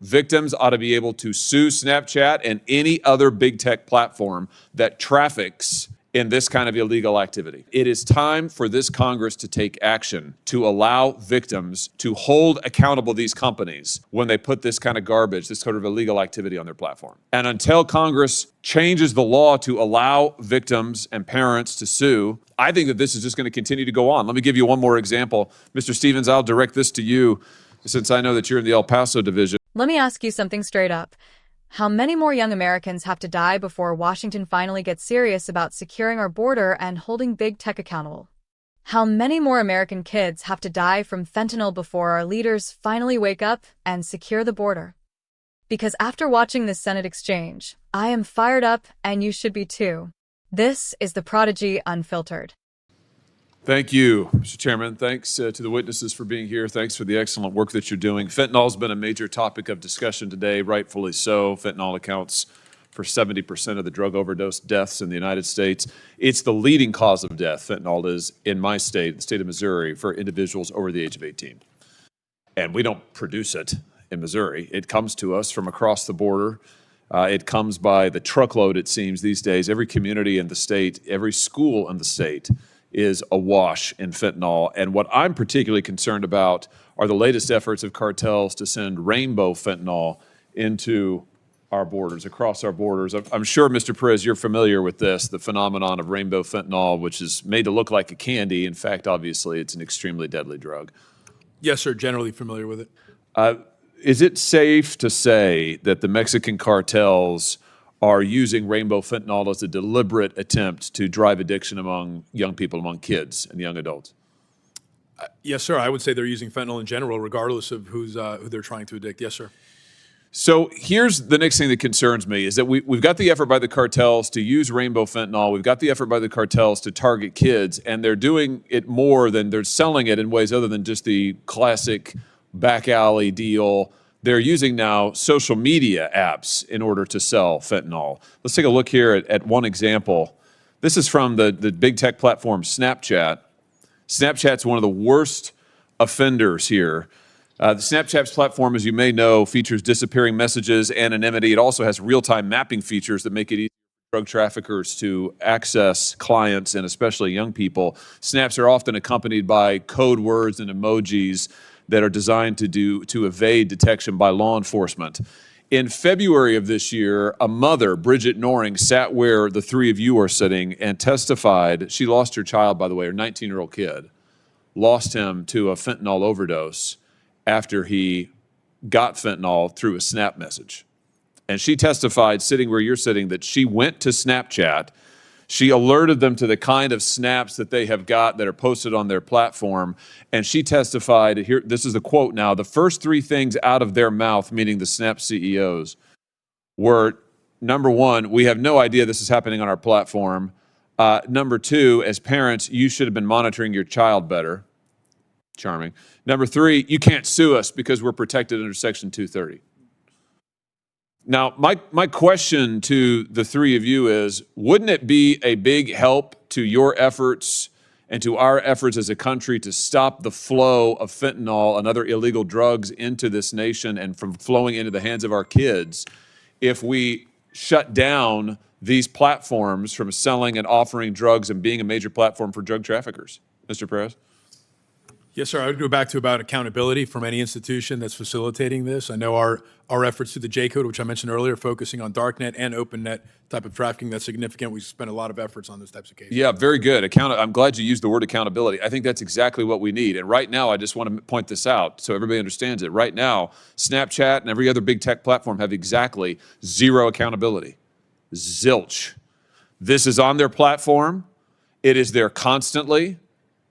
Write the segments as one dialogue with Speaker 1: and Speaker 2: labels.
Speaker 1: Victims ought to be able to sue Snapchat and any other big tech platform that traffics in this kind of illegal activity. It is time for this Congress to take action to allow victims to hold accountable these companies when they put this kind of garbage, this sort of illegal activity on their platform. And until Congress changes the law to allow victims and parents to sue, I think that this is just going to continue to go on. Let me give you one more example. Mr. Stevens, I'll direct this to you since I know that you're in the El Paso division.
Speaker 2: Let me ask you something straight up. How many more young Americans have to die before Washington finally gets serious about securing our border and holding big tech accountable? How many more American kids have to die from fentanyl before our leaders finally wake up and secure the border? Because after watching this Senate exchange, I am fired up, and you should be too. This is the Prodigy Unfiltered.
Speaker 1: Thank you, Mr. Chairman. Thanks to the witnesses for being here. Thanks for the excellent work that you're doing. Fentanyl has been a major topic of discussion today, rightfully so. Fentanyl accounts for 70% of the drug overdose deaths in the United States. It's the leading cause of death, fentanyl is, in my state, the state of Missouri, for individuals over the age of 18. And we don't produce it in Missouri. It comes to us from across the border. It comes by the truckload, it seems, these days. Every community in the state, every school in the state is awash in fentanyl. And what I'm particularly concerned about are the latest efforts of cartels to send rainbow fentanyl into our borders, across our borders. I'm sure, Mr. Perez, you're familiar with this, the phenomenon of rainbow fentanyl, which is made to look like a candy. In fact, obviously, it's an extremely deadly drug.
Speaker 3: Yes, sir, generally familiar with it.
Speaker 1: Is it safe to say that the Mexican cartels are using rainbow fentanyl as a deliberate attempt to drive addiction among young people, among kids and young adults?
Speaker 3: Yes, sir. I would say they're using fentanyl in general, regardless of who they're trying to addict. Yes, sir.
Speaker 1: So here's the next thing that concerns me is that we've got the effort by the cartels to use rainbow fentanyl. We've got the effort by the cartels to target kids, and they're doing it more than they're selling it in ways other than just the classic back alley deal. They're using now social media apps in order to sell fentanyl. Let's take a look here at one example. This is from the big tech platform Snapchat. Snapchat's one of the worst offenders here. The Snapchat's platform, as you may know, features disappearing messages, anonymity. It also has real-time mapping features that make it easy for drug traffickers to access clients and especially young people. Snaps are often accompanied by code words and emojis that are designed to evade detection by law enforcement. In February of this year, a mother, Bridget Noring, sat where the three of you are sitting and testified. She lost her child, by the way, her 19-year-old kid, lost him to a fentanyl overdose after he got fentanyl through a Snap message. And she testified, sitting where you're sitting, that she went to Snapchat. She alerted them to the kind of snaps that they have got that are posted on their platform. And she testified, here, this is the quote now, the first three things out of their mouth, meaning the Snap CEOs, were, number one, we have no idea this is happening on our platform. Number two, as parents, you should have been monitoring your child better. Charming. Number three, you can't sue us because we're protected under Section 230. Now, my question to the three of you is, wouldn't it be a big help to your efforts and to our efforts as a country to stop the flow of fentanyl and other illegal drugs into this nation and from flowing into the hands of our kids if we shut down these platforms from selling and offering drugs and being a major platform for drug traffickers? Mr. Perez?
Speaker 3: Yes, sir. I would go back to about accountability from any institution that's facilitating this. I know our efforts through the J-Code, which I mentioned earlier, focusing on darknet and opennet type of trafficking, that's significant. We spend a lot of efforts on those types of cases.
Speaker 1: Yeah, very good. I'm glad you used the word accountability. I think that's exactly what we need. And right now, I just want to point this out so everybody understands it. Right now, Snapchat and every other big tech platform have exactly zero accountability. Zilch. This is on their platform. It is there constantly.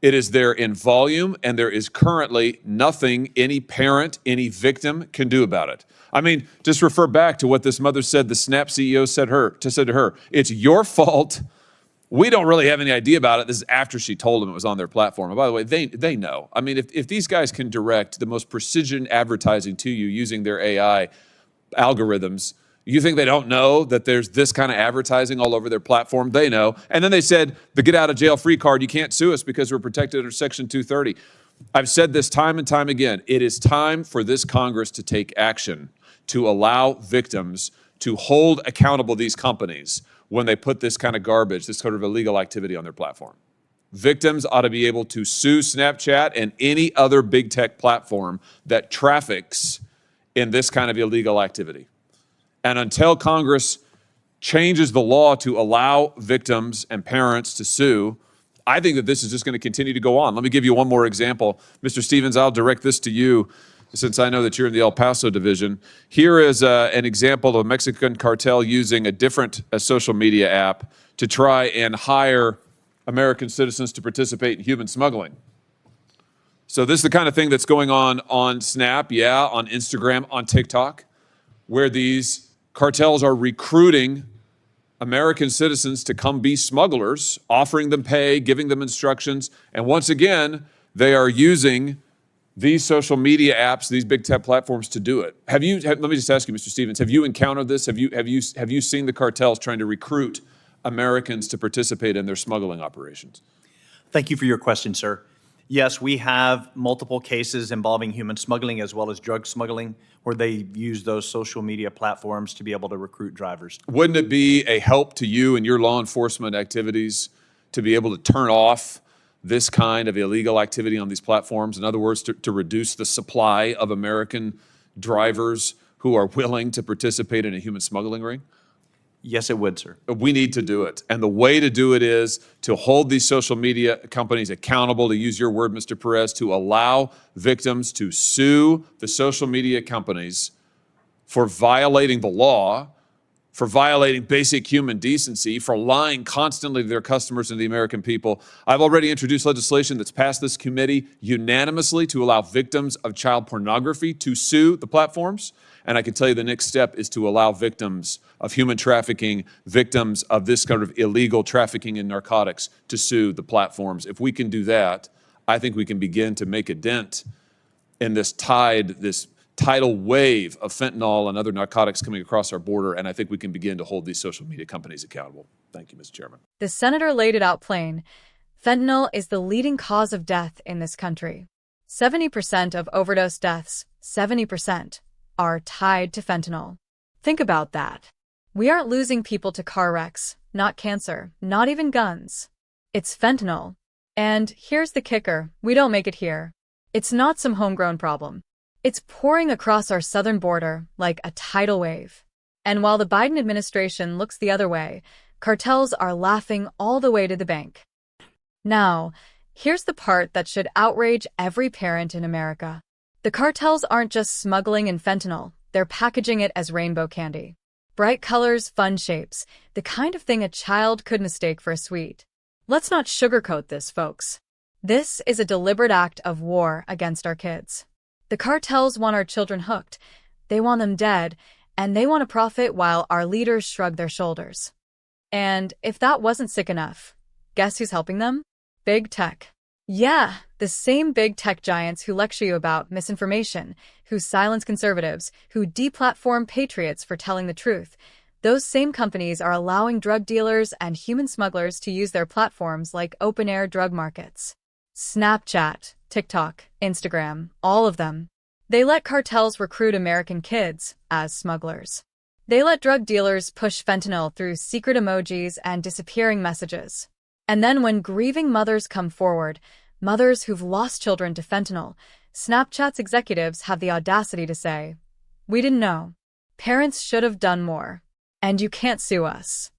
Speaker 1: It is there in volume, and there is currently nothing any parent, any victim can do about it. I mean, just refer back to what this mother said, the Snap CEO said to her, it's your fault. We don't really have any idea about it. This is after she told them it was on their platform. And by the way, they know. I mean, if these guys can direct the most precision advertising to you using their AI algorithms, you think they don't know that there's this kind of advertising all over their platform? They know. And then they said, the get out of jail free card, you can't sue us because we're protected under Section 230. I've said this time and time again. It is time for this Congress to take action to allow victims to hold accountable these companies when they put this kind of garbage, this sort of illegal activity on their platform. Victims ought to be able to sue Snapchat and any other big tech platform that traffics in this kind of illegal activity. And until Congress changes the law to allow victims and parents to sue, I think that this is just going to continue to go on. Let me give you one more example. Mr. Stevens, I'll direct this to you since I know that you're in the El Paso division. Here is an example of a Mexican cartel using a different social media app to try and hire American citizens to participate in human smuggling. So this is the kind of thing that's going on Snap, on Instagram, on TikTok, where these cartels are recruiting American citizens to come be smugglers, offering them pay, giving them instructions. And once again, they are using these social media apps, these big tech platforms to do it. Let me just ask you, Mr. Stevens, have you encountered this? Have you seen the cartels trying to recruit Americans to participate in their smuggling operations?
Speaker 4: Thank you for your question, sir. Yes, we have multiple cases involving human smuggling as well as drug smuggling where they use those social media platforms to be able to recruit drivers.
Speaker 1: Wouldn't it be a help to you and your law enforcement activities to be able to turn off this kind of illegal activity on these platforms? In other words, to reduce the supply of American drivers who are willing to participate in a human smuggling ring?
Speaker 4: Yes, it would, sir.
Speaker 1: We need to do it. And the way to do it is to hold these social media companies accountable, to use your word, Mr. Perez, to allow victims to sue the social media companies for violating the law, for violating basic human decency, for lying constantly to their customers and the American people. I've already introduced legislation that's passed this committee unanimously to allow victims of child pornography to sue the platforms. And I can tell you the next step is to allow victims of human trafficking, victims of this kind of illegal trafficking in narcotics to sue the platforms. If we can do that, I think we can begin to make a dent in this tidal wave of fentanyl and other narcotics coming across our border, and I think we can begin to hold these social media companies accountable. Thank you, Mr. Chairman.
Speaker 2: The senator laid it out plain. Fentanyl is the leading cause of death in this country. 70% of overdose deaths, 70%, are tied to fentanyl. Think about that. We aren't losing people to car wrecks, not cancer, not even guns. It's fentanyl. And here's the kicker, we don't make it here. It's not some homegrown problem. It's pouring across our southern border like a tidal wave. And while the Biden administration looks the other way, cartels are laughing all the way to the bank. Now, here's the part that should outrage every parent in America. The cartels aren't just smuggling in fentanyl, they're packaging it as rainbow candy. Bright colors, fun shapes, the kind of thing a child could mistake for a sweet. Let's not sugarcoat this, folks. This is a deliberate act of war against our kids. The cartels want our children hooked, they want them dead, and they want to profit while our leaders shrug their shoulders. And if that wasn't sick enough, guess who's helping them? Big tech. Yeah, the same big tech giants who lecture you about misinformation, who silence conservatives, who deplatform patriots for telling the truth. Those same companies are allowing drug dealers and human smugglers to use their platforms like open-air drug markets. Snapchat, TikTok, Instagram, all of them. They let cartels recruit American kids as smugglers. They let drug dealers push fentanyl through secret emojis and disappearing messages. And then when grieving mothers come forward, mothers who've lost children to fentanyl, Snapchat's executives have the audacity to say, "We didn't know. Parents should have done more. And you can't sue us."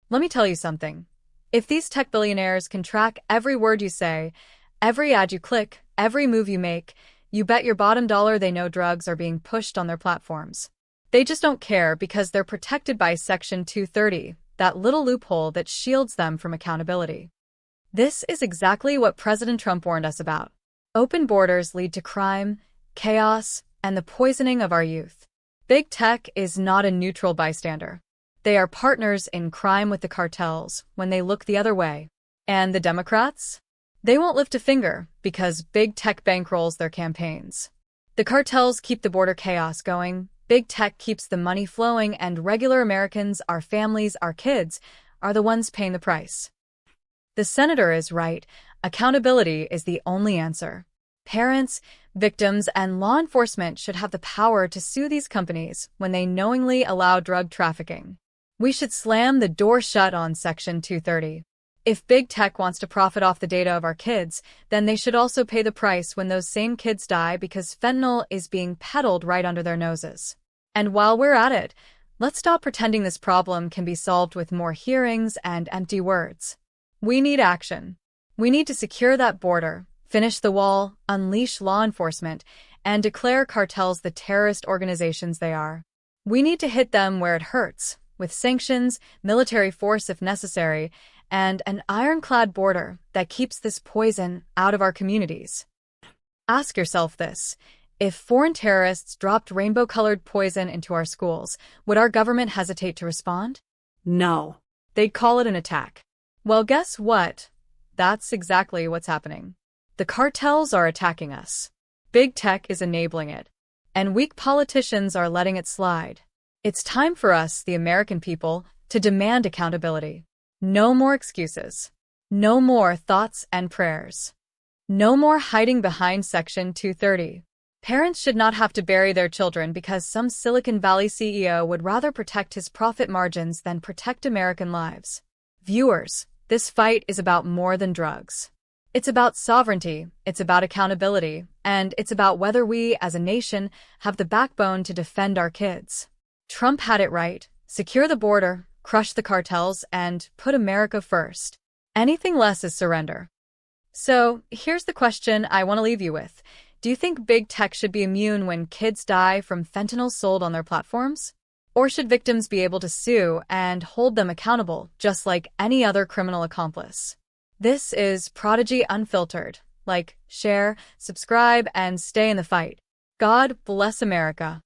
Speaker 2: Let me tell you something. If these tech billionaires can track every word you say, every ad you click, every move you make, you bet your bottom dollar they know drugs are being pushed on their platforms. They just don't care because they're protected by Section 230, that little loophole that shields them from accountability. This is exactly what President Trump warned us about. Open borders lead to crime, chaos, and the poisoning of our youth. Big tech is not a neutral bystander. They are partners in crime with the cartels when they look the other way. And the Democrats? They won't lift a finger because big tech bankrolls their campaigns. The cartels keep the border chaos going, big tech keeps the money flowing, and regular Americans, our families, our kids, are the ones paying the price. The senator is right. Accountability is the only answer. Parents, Victims and law enforcement should have the power to sue these companies when they knowingly allow drug trafficking. We should slam the door shut on Section 230. If big tech wants to profit off the data of our kids, then they should also pay the price when those same kids die because fentanyl is being peddled right under their noses. And while we're at it, let's stop pretending this problem can be solved with more hearings and empty words. We need action. We need to secure that border, finish the wall, unleash law enforcement, and declare cartels the terrorist organizations they are. We need to hit them where it hurts, with sanctions, military force if necessary, and an ironclad border that keeps this poison out of our communities. Ask yourself this. If foreign terrorists dropped rainbow-colored poison into our schools, would our government hesitate to respond?
Speaker 5: No.
Speaker 2: They'd call it an attack. Well, guess what? That's exactly what's happening. The cartels are attacking us. Big tech is enabling it. And weak politicians are letting it slide. It's time for us, the American people, to demand accountability. No more excuses. No more thoughts and prayers. No more hiding behind Section 230. Parents should not have to bury their children because some Silicon Valley CEO would rather protect his profit margins than protect American lives. Viewers, this fight is about more than drugs. It's about sovereignty, it's about accountability, and it's about whether we, as a nation, have the backbone to defend our kids. Trump had it right. Secure the border, crush the cartels, and put America first. Anything less is surrender. So, here's the question I want to leave you with. Do you think big tech should be immune when kids die from fentanyl sold on their platforms? Or should victims be able to sue and hold them accountable, just like any other criminal accomplice? This is Prodigy Unfiltered. Like, share, subscribe, and stay in the fight. God bless America.